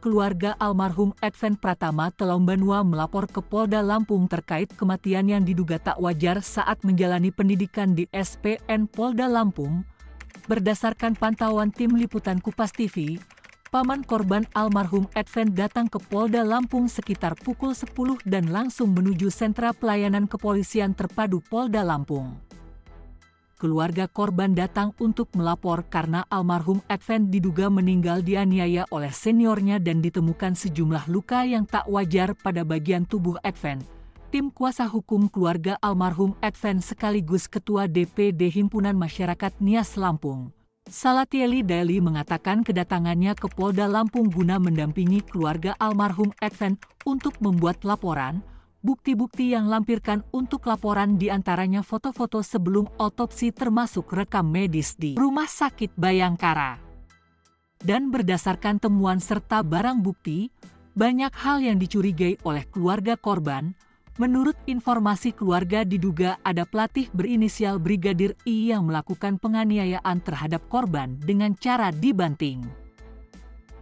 keluarga almarhum Advent Pratama Telombanua melapor ke Polda Lampung terkait kematian yang diduga tak wajar saat menjalani pendidikan di SPN Polda Lampung. Berdasarkan pantauan tim liputan Kupas TV, paman korban almarhum Advent datang ke Polda Lampung sekitar pukul 10 dan langsung menuju sentra pelayanan kepolisian terpadu Polda Lampung. Keluarga korban datang untuk melapor karena almarhum Advent diduga meninggal dianiaya oleh seniornya dan ditemukan sejumlah luka yang tak wajar pada bagian tubuh Advent. Tim kuasa hukum keluarga almarhum Advent sekaligus Ketua DPD Himpunan Masyarakat Nias Lampung, Salatieli Daily mengatakan kedatangannya ke Polda Lampung guna mendampingi keluarga almarhum Advent untuk membuat laporan. Bukti-bukti yang lampirkan untuk laporan diantaranya foto-foto sebelum otopsi termasuk rekam medis di Rumah Sakit Bayangkara. Dan berdasarkan temuan serta barang bukti, banyak hal yang dicurigai oleh keluarga korban. Menurut informasi keluarga diduga ada pelatih berinisial Brigadir I yang melakukan penganiayaan terhadap korban dengan cara dibanting.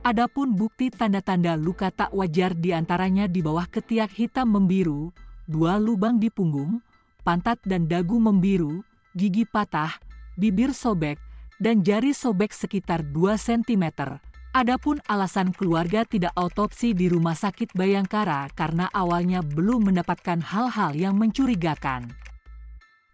Adapun bukti tanda-tanda luka tak wajar diantaranya di bawah ketiak hitam membiru, 2 lubang di punggung, pantat dan dagu membiru, gigi patah, bibir sobek, dan jari sobek sekitar 2 cm. Adapun alasan keluarga tidak autopsi di Rumah Sakit Bayangkara karena awalnya belum mendapatkan hal-hal yang mencurigakan.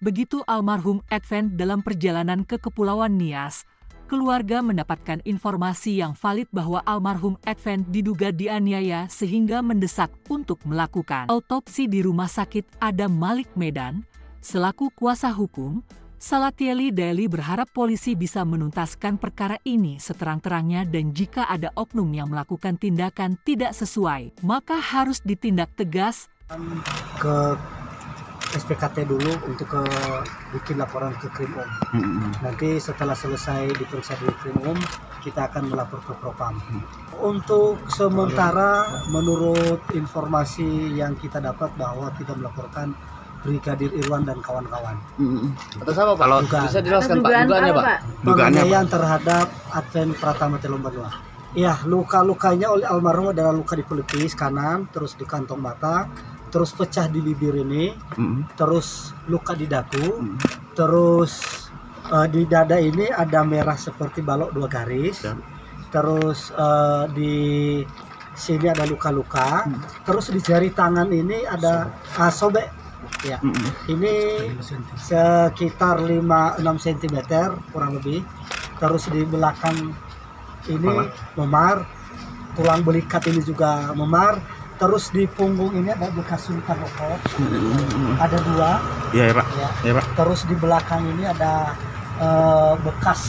Begitu almarhum Advent dalam perjalanan ke Kepulauan Nias, keluarga mendapatkan informasi yang valid bahwa almarhum Advent diduga dianiaya sehingga mendesak untuk melakukan autopsi di Rumah Sakit Adam Malik Medan. Selaku kuasa hukum, Salatieli Daily berharap polisi bisa menuntaskan perkara ini seterang-terangnya dan jika ada oknum yang melakukan tindakan tidak sesuai, maka harus ditindak tegas. Ke SPKT dulu untuk bikin laporan ke Krim Nanti setelah selesai diperiksa di Krim kita akan melapor ke Propam. Untuk sementara menurut informasi yang kita dapat bahwa kita melaporkan Brigadir Irwan dan kawan-kawan. Atas apa Pak? Kalau bisa jelaskan Pak, dugaannya Pak? Penganiayaan terhadap Advent Pratama Telombanua. Ya, luka-lukanya oleh almarhum adalah luka di pelipis kanan, terus di kantong mata, terus pecah di bibir ini, terus luka di dagu, terus di dada ini ada merah seperti balok 2 garis, terus di sini ada luka-luka, terus di jari tangan ini ada sobek, ya, ini sekitar 5-6 cm kurang lebih, terus di belakang ini memar, tulang belikat ini juga memar. Terus di punggung ini ada bekas suntan rokok, ada 2. Iya ya Pak. Ya, Pak. Terus di belakang ini ada bekas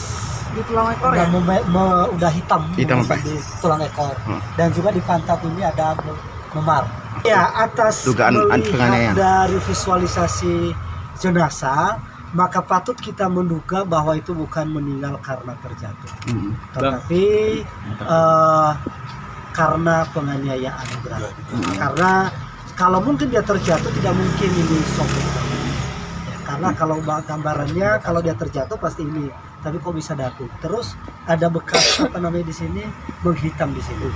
di tulang ekor udah hitam Pak. Di tulang ekor. Dan juga di pantat ini ada memar. Ya, atas dugaan penganiayaan dari visualisasi jenazah, maka patut kita menduga bahwa itu bukan meninggal karena terjatuh, tetapi karena penganiayaan berat. Karena kalau mungkin dia terjatuh tidak mungkin ini shock. Ya, karena kalau gambarannya kalau dia terjatuh pasti ini, tapi kok bisa jatuh. Terus ada bekas apa namanya di sini menghitam di sini.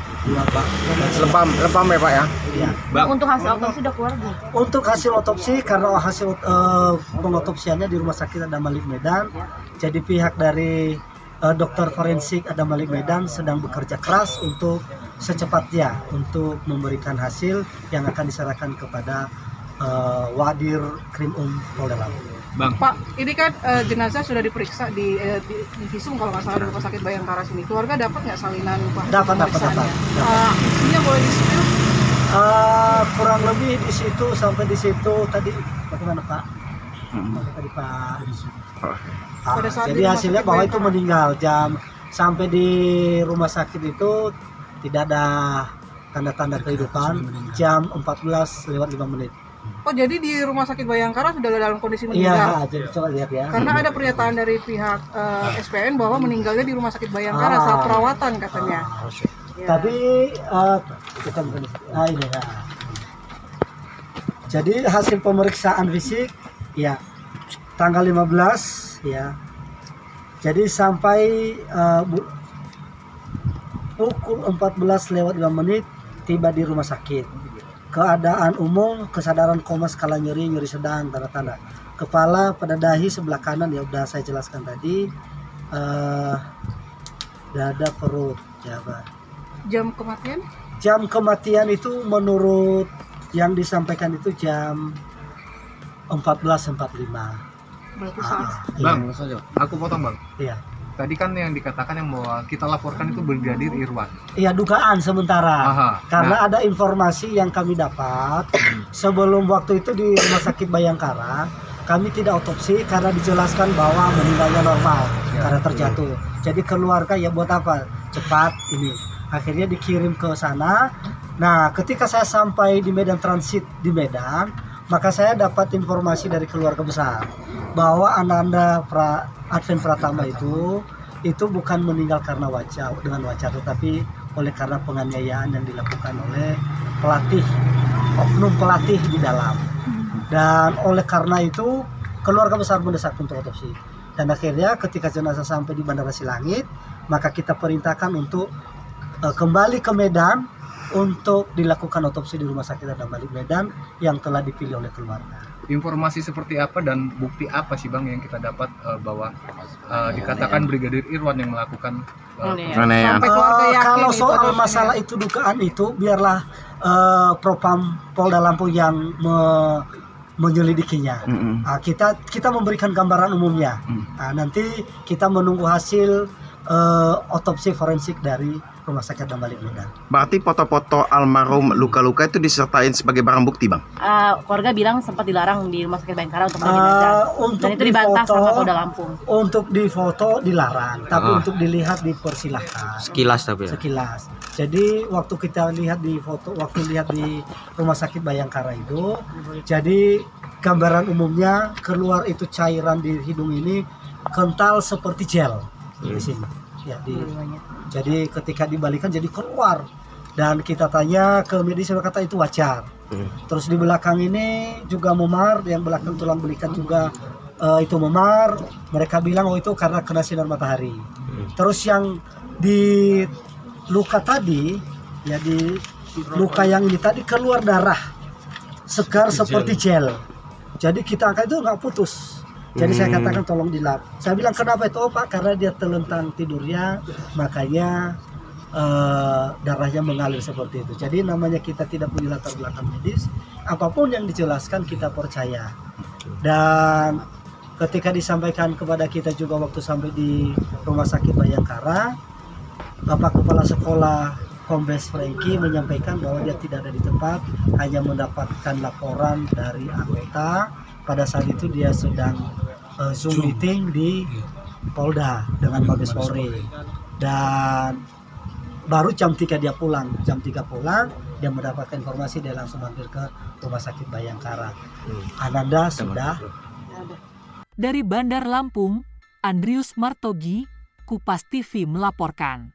Lebam ya Pak ya? Iya. Untuk hasil otopsi sudah keluar Bu? Untuk hasil otopsi karena hasil pengotopsiannya di Rumah Sakit Adam Malik Medan, jadi pihak dari dokter forensik Adam Malik Medan sedang bekerja keras untuk secepatnya untuk memberikan hasil yang akan diserahkan kepada Wadir Krim Polda Lampung. Bang. Pak, ini kan jenazah sudah diperiksa di visum kalau nggak salah di Rumah Sakit Bayangkara sini. Keluarga dapat nggak salinan Pak? Dapat. Isinya boleh di-spill? Kurang lebih di situ sampai di situ tadi bagaimana Pak? Tadi Pak. Jadi hasilnya bahwa itu meninggal sampai di rumah sakit itu tidak ada tanda-tanda kehidupan, jam 14:05. Oh, jadi di Rumah Sakit Bayangkara sudah dalam kondisi meninggal? Iya, jadi coba lihat ya. Karena ada pernyataan dari pihak SPN bahwa meninggalnya di Rumah Sakit Bayangkara saat perawatan katanya. Ya. Tapi kita ini ya. Jadi hasil pemeriksaan fisik ya tanggal 15 ya. Jadi sampai pukul 14:05 tiba di rumah sakit. Keadaan umum, kesadaran koma, skala nyeri sedang, tanda-tanda. Kepala pada dahi sebelah kanan, ya udah saya jelaskan tadi. Dada, perut, jabat. Jam kematian? Jam kematian itu menurut yang disampaikan itu jam 14:45. Berarti saat. Bang, aku potong bang. Iya. Tadi kan yang dikatakan yang bahwa kita laporkan itu Brigadir Irwan. Iya, dugaan sementara. Aha, karena ada informasi yang kami dapat sebelum waktu itu di Rumah Sakit Bayangkara, kami tidak otopsi karena dijelaskan bahwa meninggalnya normal karena terjatuh. Jadi keluarga ya buat apa? Cepat ini. Akhirnya dikirim ke sana. Nah, ketika saya sampai di Medan, transit di Medan, maka saya dapat informasi dari keluarga besar bahwa Ananda Adven Pratama itu bukan meninggal karena dengan wajar, tetapi oleh karena penganiayaan yang dilakukan oleh oknum pelatih di dalam. Dan oleh karena itu keluarga besar mendesak untuk otopsi. Dan akhirnya ketika jenazah sampai di Bandara Silangit, maka kita perintahkan untuk kembali ke Medan untuk dilakukan otopsi di Rumah Sakit Adam Malik Medan yang telah dipilih oleh keluarga. Informasi seperti apa dan bukti apa sih bang yang kita dapat bahwa dikatakan Brigadir Irwan yang melakukan Sampai keluarga yakin kalau itu soal adalah masalah itu, dugaan itu biarlah Propam Polda Lampung yang menyelidikinya. Kita memberikan gambaran umumnya. Nanti kita menunggu hasil otopsi forensik dari Rumah Sakit Adam Malik Medan. Berarti foto-foto almarhum luka-luka itu disertain sebagai barang bukti, Bang? Keluarga bilang sempat dilarang di Rumah Sakit Bayangkara untuk jenazah. Dan itu dibantah sama Polda Lampung. Untuk difoto dilarang, tapi untuk dilihat dipersilahkan. Sekilas tapi ya? Sekilas. Jadi waktu kita lihat di foto, waktu lihat di Rumah Sakit Bayangkara itu, jadi gambaran umumnya keluar itu cairan di hidung ini kental seperti gel di sini. Ya, jadi ketika dibalikan jadi keluar, dan kita tanya ke medis, kata itu wajar. Terus di belakang ini juga memar, yang belakang tulang belikan juga itu memar. Mereka bilang itu karena kena sinar matahari. Terus yang di luka tadi, ya di luka yang ini tadi keluar darah segar seperti gel. Jadi kita angkat itu nggak putus. Jadi saya katakan tolong dilap. Saya bilang kenapa itu? Pak, karena dia telentang tidurnya, makanya darahnya mengalir seperti itu. Jadi namanya kita tidak punya latar belakang medis, apapun yang dijelaskan kita percaya. Dan ketika disampaikan kepada kita juga waktu sampai di Rumah Sakit Bayangkara, Bapak Kepala Sekolah Kombes Franky menyampaikan bahwa dia tidak ada di tempat, hanya mendapatkan laporan dari anggota. Pada saat itu dia sedang Zoom meeting di Polda dengan Mabes Polri, dan baru jam 3 dia pulang. Jam 3 pulang, dia mendapatkan informasi, dia langsung mampir ke Rumah Sakit Bayangkara. Ananda sudah. Dari Bandar Lampung, Andrius Martogi, Kupas TV melaporkan.